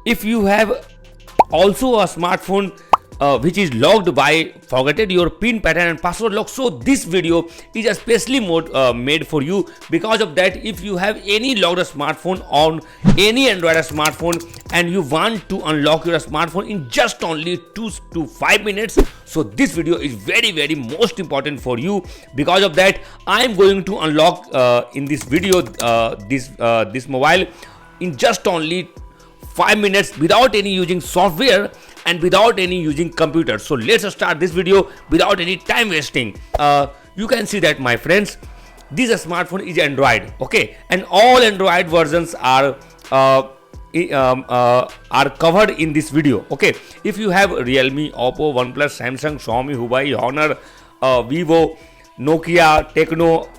if you have also a smartphone which is locked by forgetted your pin pattern and password lock, so this video is especially made for you. Because of that, if you have any locked smartphone on any Android smartphone and you want to unlock your smartphone in just only 2 to 5 minutes, so this video is very most important for you. Because of that, I am going to unlock in this video this mobile in just only 5 minutes without any using software and without any using computer. So let's start this video without any time wasting. You can see that, my friends, this smartphone is Android, okay, and all Android versions are covered in this video, okay. If you have Realme, Oppo, OnePlus, Samsung, Xiaomi, Huawei, Honor, Vivo, Nokia, Tecno,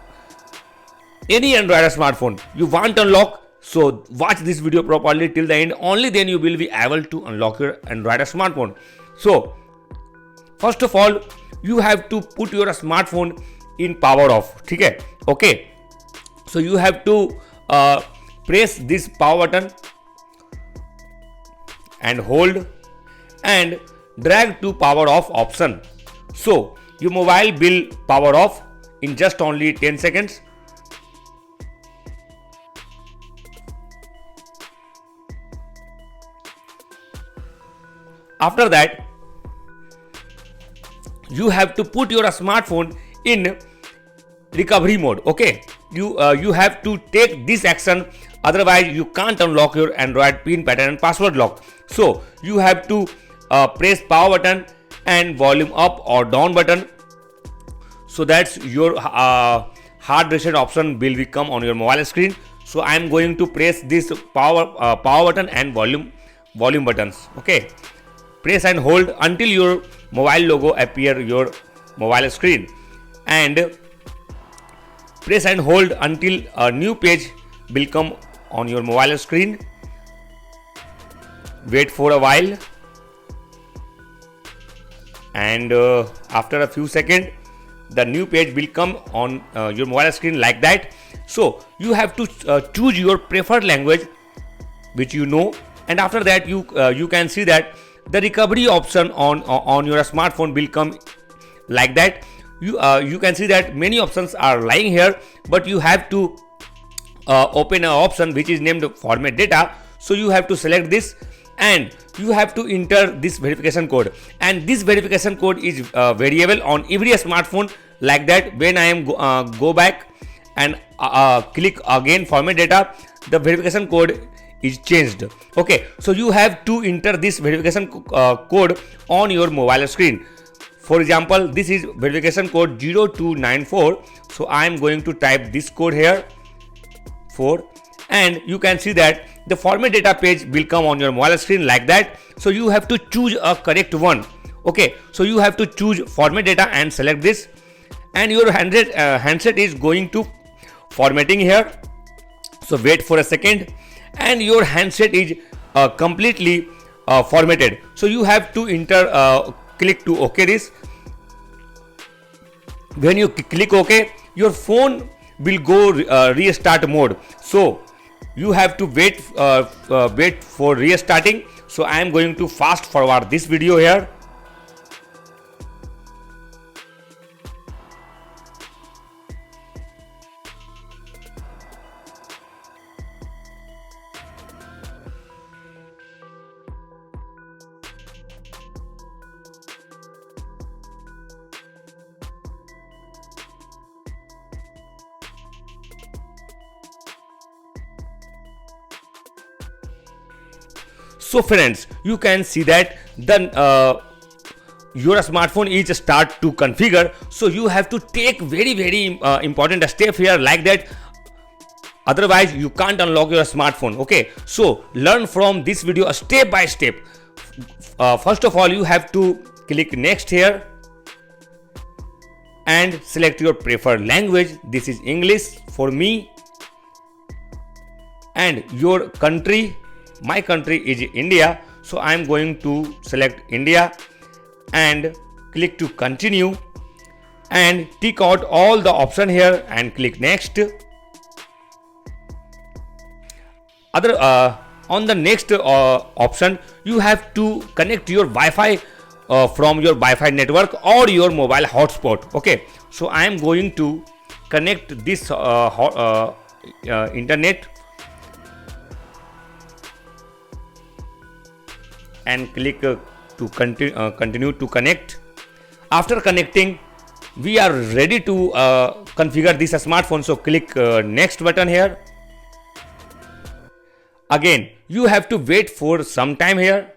any Android smartphone you want to unlock, so watch this video properly till the end. Only then you will be able to unlock your Android smartphone. So first of all, you have to put your smartphone in power off, okay. So you have to press this power button and hold and drag to power off option. So your mobile will power off in just only 10 seconds. After that, you have to put your smartphone in recovery mode, okay. You have to take this action, otherwise you can't unlock your Android pin pattern and password lock. So you have to press power button and volume up or down button, so that's your hard reset option will become on your mobile screen. So I am going to press this power button and volume buttons, okay. Press and hold until your mobile logo appear your mobile screen, and press and hold until a new page will come on your mobile screen. Wait for a while, and after a few seconds the new page will come on your mobile screen like that. So you have to choose your preferred language which you know, and after that you can see that the recovery option on your smartphone will come like that. You can see that many options are lying here, but you have to open an option which is named format data. So you have to select this and you have to enter this verification code, and this verification code is variable on every smartphone like that. When I am go back and click again format data, the verification code is changed, okay. So you have to enter this verification code on your mobile screen. For example, this is verification code 0294. So I am going to type this code here 4, and you can see that the format data page will come on your mobile screen like that. So you have to choose a correct one, okay. So you have to choose format data and select this, and your handset is going to formatting here. So wait for a second, and your handset is completely formatted. So you have to enter click to OK this. When you click OK, your phone will go restart mode. So you have to wait for restarting. So I am going to fast forward this video here. So friends, you can see that the your smartphone is start to configure. So you have to take very important step here like that, otherwise you can't unlock your smartphone, okay. So learn from this video step by step. First of all, you have to click next here and select your preferred language. This is English for me, and your country. My country is India, so I am going to select India and click to continue and tick out all the option here and click next. on the next option, you have to connect your Wi-Fi from your Wi-Fi network or your mobile hotspot. Okay, so I am going to connect this internet and click to continue to connect. After connecting, we are ready to configure this smartphone. So click next button here. Again, you have to wait for some time here.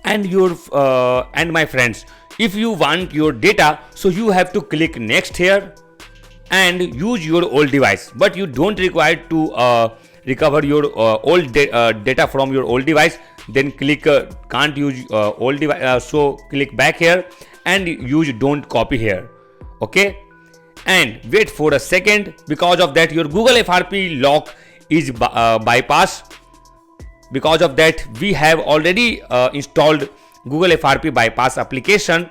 And my friends, if you want your data, so you have to click next here and use your old device, but you don't require to recover your old data from your old device. Then click can't use old device, so click back here and use don't copy here. Okay, and wait for a second. Because of that, your Google FRP lock is bypassed. Because of that, we have already installed Google FRP bypass application,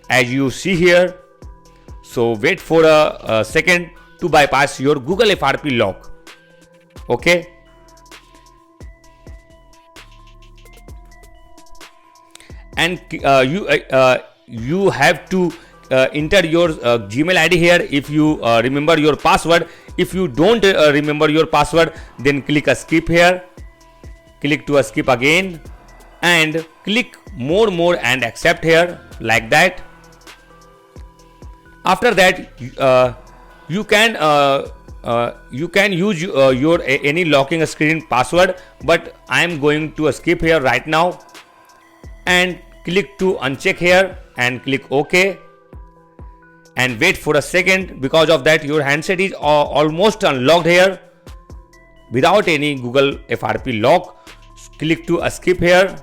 as you see here. So wait for a second to bypass your Google FRP lock. Okay, and you have to enter your Gmail ID here if you remember your password. If you don't remember your password, then click a skip here. Click to a skip again and click more and accept here, like that. After that, you can use your any locking screen password, but I am going to skip here right now and click to uncheck here and click OK and wait for a second. Because of that, your handset is almost unlocked here without any Google FRP lock. Click to skip here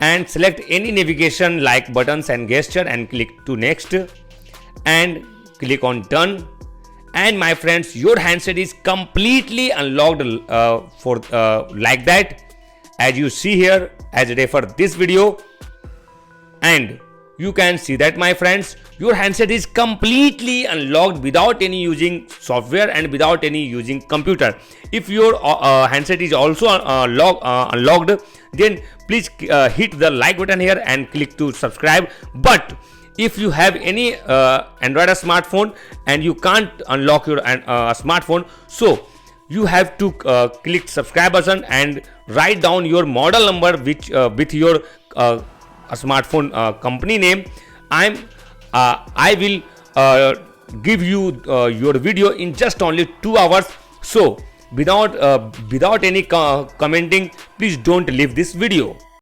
and select any navigation like buttons and gesture and click to next and click on done. And my friends, your handset is completely unlocked for like that, as you see here, as refer this video. And you can see that, my friends, your handset is completely unlocked without any using software and without any using computer. If your handset is also unlocked, then please hit the like button here and click to subscribe. But if you have any Android smartphone and you can't unlock your smartphone, so you have to click subscribe button and write down your model number which with your smartphone company name. I will give you your video in just only 2 hours. So without any commenting, please don't leave this video.